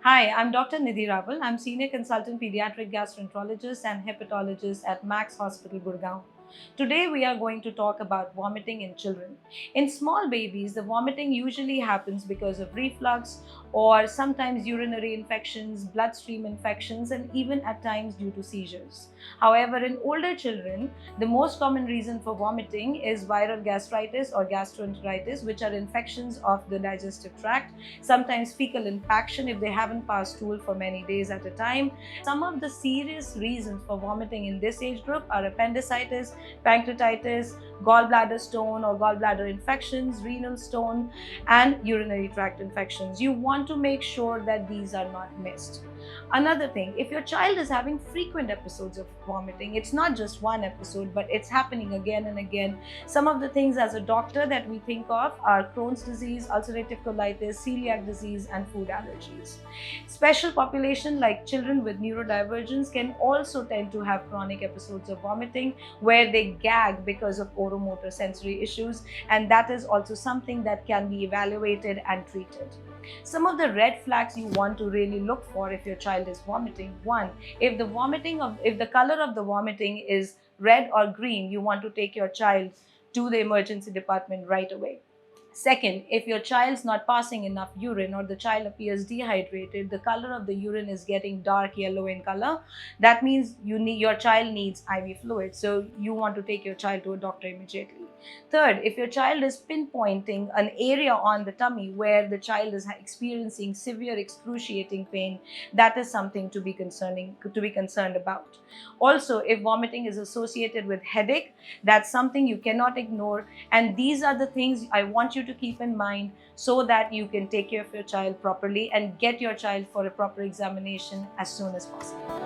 Hi, I'm Dr. Nidhi Raval. I'm Senior Consultant Pediatric Gastroenterologist and Hepatologist at Max Hospital, Gurgaon. Today, we are going to talk about vomiting in children. In small babies, the vomiting usually happens because of reflux or sometimes urinary infections, bloodstream infections, and even at times due to seizures. However, in older children, the most common reason for vomiting is viral gastritis or gastroenteritis, which are infections of the digestive tract, sometimes fecal impaction if they haven't passed stool for many days at a time. Some of the serious reasons for vomiting in this age group are appendicitis, pancreatitis, gallbladder stone or gallbladder infections, renal stone, and urinary tract infections. You want to make sure that these are not missed. Another thing, if your child is having frequent episodes of vomiting, it's not just one episode, but it's happening again and again. Some of the things as a doctor that we think of are Crohn's disease, ulcerative colitis, celiac disease, and food allergies. Special population like children with neurodivergence can also tend to have chronic episodes of vomiting where they gag because of oromotor sensory issues, and that is also something that can be evaluated and treated. Some of the red flags you want to really look for if your child is vomiting. One, if the color of the vomiting is red or green, you want to take your child to the emergency department right away. Second, if your child's not passing enough urine or the child appears dehydrated, the color of the urine is getting dark yellow in color, that means your child needs IV fluid. So you want to take your child to a doctor immediately. Third, if your child is pinpointing an area on the tummy where the child is experiencing severe excruciating pain, that is something to be concerned about. Also, if vomiting is associated with headache, that's something you cannot ignore. And these are the things I want you to keep in mind so that you can take care of your child properly and get your child for a proper examination as soon as possible.